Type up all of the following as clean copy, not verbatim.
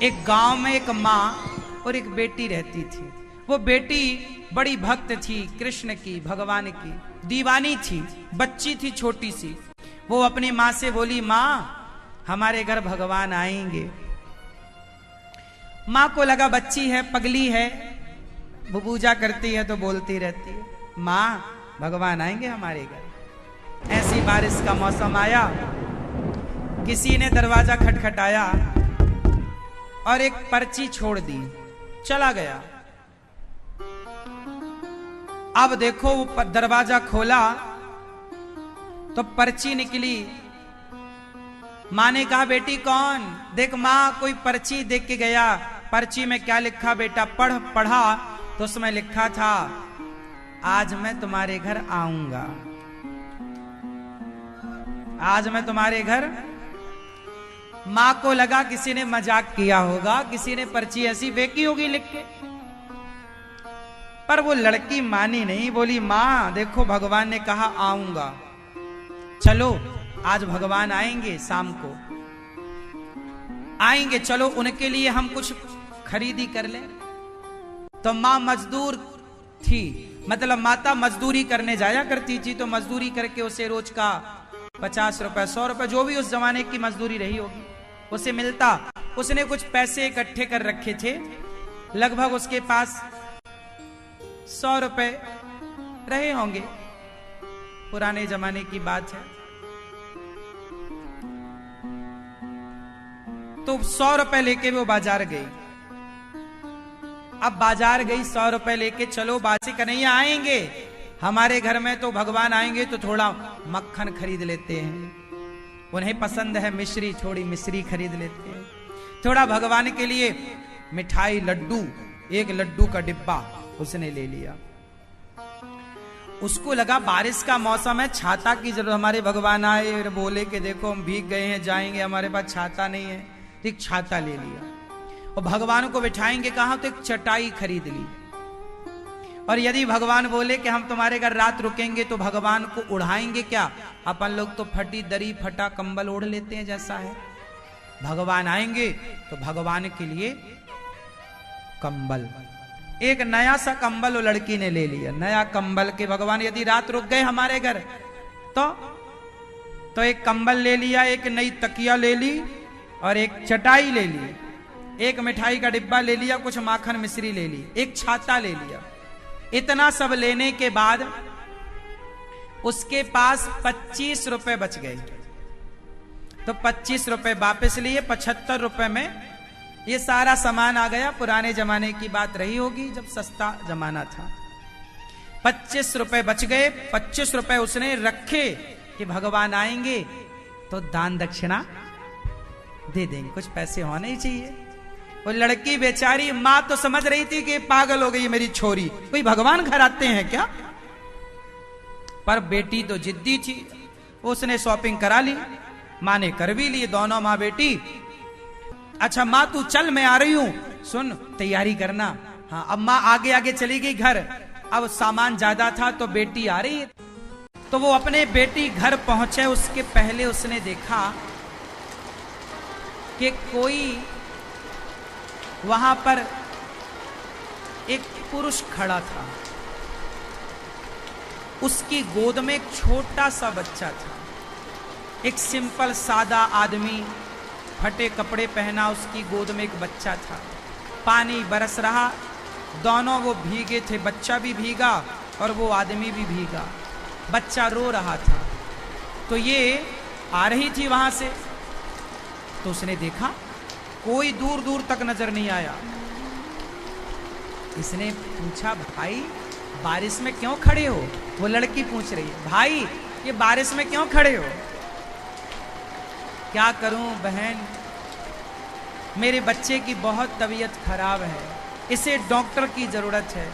एक गांव में एक माँ और एक बेटी रहती थी। वो बेटी बड़ी भक्त थी कृष्ण की, भगवान की दीवानी थी, बच्ची थी छोटी सी। वो अपनी माँ से बोली, माँ हमारे घर भगवान आएंगे। माँ को लगा बच्ची है, पगली है, वो पूजा करती है तो बोलती रहती है, माँ भगवान आएंगे हमारे घर। ऐसी बारिश का मौसम आया, किसी ने दरवाजा खटखटाया और एक पर्ची छोड़ दी, चला गया। अब देखो वो दरवाजा खोला तो पर्ची निकली। माँ ने कहा, बेटी कौन? देख माँ, कोई पर्ची देख के गया। पर्ची में क्या लिखा बेटा? पढ़ा तो उसमें लिखा था, आज मैं तुम्हारे घर आऊंगा, आज मैं तुम्हारे घर। माँ को लगा किसी ने मजाक किया होगा, किसी ने पर्ची ऐसी फेंकी होगी लिख के। पर वो लड़की मानी नहीं, बोली, माँ देखो भगवान ने कहा आऊंगा, चलो आज भगवान आएंगे, शाम को आएंगे, चलो उनके लिए हम कुछ खरीदी कर ले। तो माँ मजदूर थी, मतलब माता मजदूरी करने जाया करती थी, तो मजदूरी करके उसे रोज का 50 रुपए 100 रुपए जो भी उस जमाने की मजदूरी रही होगी उसे मिलता। उसने कुछ पैसे इकट्ठे कर रखे थे, लगभग उसके पास 100 रुपए रहे होंगे, पुराने जमाने की बात है। तो 100 रुपए लेके वो बाजार गई। अब बाजार गई 100 रुपए लेके, चलो बासी कन्हैया आएंगे हमारे घर में, तो भगवान आएंगे तो थोड़ा मक्खन खरीद लेते हैं, उन्हें पसंद है मिश्री, थोड़ी मिश्री खरीद लेते हैं, थोड़ा भगवान के लिए मिठाई, लड्डू, एक लड्डू का डिब्बा उसने ले लिया। उसको लगा बारिश का मौसम है, छाता की जरूरत, हमारे भगवान आए और बोले कि देखो हम भीग गए हैं, जाएंगे, हमारे पास छाता नहीं है, तो एक छाता ले लिया। और भगवान को बिठाएंगे कहां, तो एक चटाई खरीद ली। और यदि भगवान बोले कि हम तुम्हारे घर रात रुकेंगे तो भगवान को उड़ाएंगे क्या? अपन लोग तो फटी दरी, फटा कंबल ओढ़ लेते हैं जैसा है। भगवान आएंगे तो भगवान के लिए कंबल, एक नया सा कंबल वो लड़की ने ले लिया, नया कंबल के भगवान यदि रात रुक गए हमारे घर तो एक कंबल ले लिया, एक नई तकिया ले ली और एक चटाई ले ली, एक मिठाई का डिब्बा ले लिया, कुछ माखन मिश्री ले ली, एक छाता ले लिया। इतना सब लेने के बाद उसके पास 25 रुपए बच गए। तो 25 रुपए वापस लिए, 75 रुपए में ये सारा सामान आ गया। पुराने जमाने की बात रही होगी जब सस्ता जमाना था। 25 रुपए बच गए, 25 रुपए उसने रखे कि भगवान आएंगे तो दान दक्षिणा दे देंगे, कुछ पैसे होने ही चाहिए। वो लड़की बेचारी मां तो समझ रही थी कि पागल हो गई मेरी छोरी, कोई भगवान घर आते हैं क्या? पर बेटी तो जिद्दी थी, उसने शॉपिंग करा ली, मां ने कर भी ली, दोनों मां बेटी। अच्छा मां तू चल, मैं आ रही हूं, सुन तैयारी करना। हाँ, अब मां आगे आगे चली गई घर। अब सामान ज्यादा था तो बेटी आ रही है, तो वो अपने बेटी घर पहुंचे, उसके पहले उसने देखा कि कोई वहां पर एक पुरुष खड़ा था, उसकी गोद में एक छोटा सा बच्चा था। एक सिंपल सादा आदमी, फटे कपड़े पहना, उसकी गोद में एक बच्चा था। पानी बरस रहा, दोनों वो भीगे थे, बच्चा भी भीगा और वो आदमी भी भीगा। बच्चा रो रहा था। तो ये आ रही थी वहां से, तो उसने देखा कोई दूर दूर तक नजर नहीं आया। इसने पूछा, भाई बारिश में क्यों खड़े हो? वो लड़की पूछ रही है, भाई ये बारिश में क्यों खड़े हो? क्या करूं बहन, मेरे बच्चे की बहुत तबीयत खराब है, इसे डॉक्टर की जरूरत है,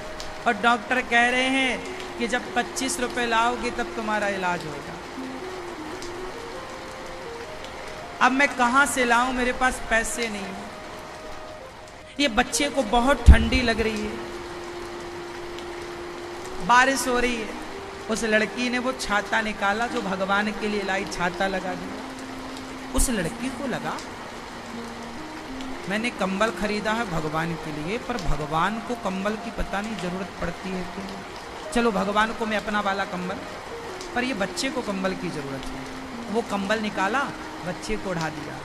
और डॉक्टर कह रहे हैं कि जब 25 रुपए लाओगे तब तुम्हारा इलाज होगा। अब मैं कहां से लाऊं, मेरे पास पैसे नहीं है। ये बच्चे को बहुत ठंडी लग रही है, बारिश हो रही है। उस लड़की ने वो छाता निकाला जो भगवान के लिए लाई, छाता लगा दिया। उस लड़की को लगा मैंने कंबल खरीदा है भगवान के लिए, पर भगवान को कंबल की पता नहीं जरूरत पड़ती है क्यों। चलो भगवान को मैं अपना वाला कंबल, पर ये बच्चे को कंबल की जरूरत है। वो कंबल निकाला, बच्चे को उड़ा दिया।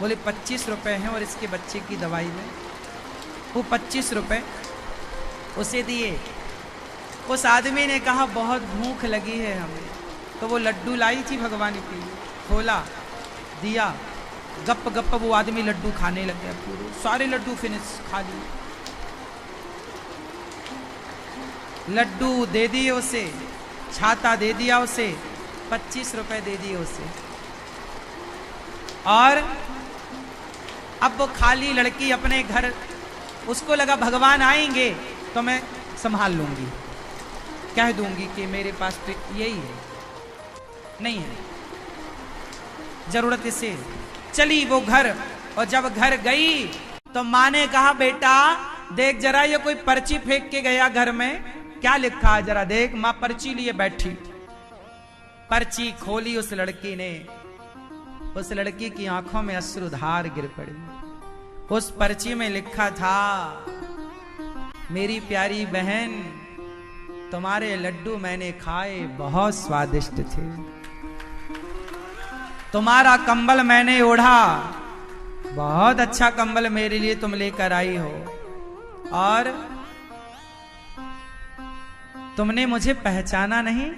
बोले 25 रुपए हैं और इसके बच्चे की दवाई में। वो 25 रुपए उसे दिए। उस आदमी ने कहा बहुत भूख लगी है हमें, तो वो लड्डू लाई थी भगवान के लिए, खोला, दिया, गप गप वो आदमी लड्डू खाने लग गया। पूरे सारे लड्डू फिनिश खा लिए। लड्डू दे दिए उसे, छाता दे दिया उसे, 25 रुपए दे दिए उसे। और अब वो खाली लड़की अपने घर, उसको लगा भगवान आएंगे तो मैं संभाल लूंगी, कह दूंगी कि मेरे पास तो यही है, नहीं है जरूरत इसे। चली वो घर, और जब घर गई तो माँ ने कहा बेटा देख जरा ये कोई पर्ची फेंक के गया घर में, क्या लिखा है जरा देख। माँ पर्ची लिए बैठी, पर्ची खोली उस लड़की ने। उस लड़की की आंखों में अश्रुधार गिर पड़ी। उस पर्ची में लिखा था, मेरी प्यारी बहन तुम्हारे लड्डू मैंने खाए, बहुत स्वादिष्ट थे। तुम्हारा कंबल मैंने ओढ़ा, बहुत अच्छा कंबल मेरे लिए तुम लेकर आई हो। और तुमने मुझे पहचाना नहीं।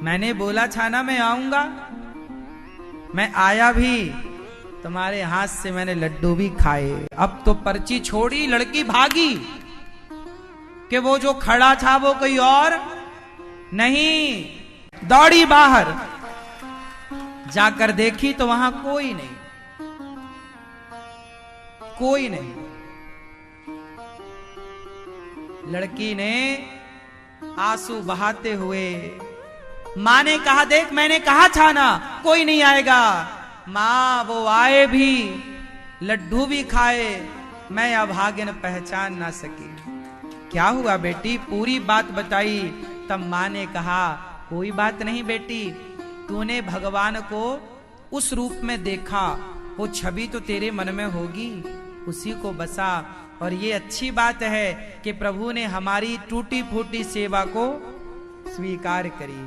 मैंने बोला था ना मैं आऊंगा, मैं आया भी, तुम्हारे हाथ से मैंने लड्डू भी खाए। अब तो पर्ची छोड़ी, लड़की भागी कि वो जो खड़ा था वो कोई और नहीं। दौड़ी बाहर, जाकर देखी तो वहां कोई नहीं, कोई नहीं। लड़की ने आंसू बहाते हुए, मां ने कहा देख मैंने कहा था ना कोई नहीं आएगा। मां वो आए भी, लड्डू भी खाए, मैं अभागिन पहचान ना सकी। क्या हुआ बेटी, पूरी बात बताई। तब मां ने कहा कोई बात नहीं बेटी, तूने भगवान को उस रूप में देखा, वो छवि तो तेरे मन में होगी, उसी को बसा। और ये अच्छी बात है कि प्रभु ने हमारी टूटी फूटी सेवा को स्वीकार करी।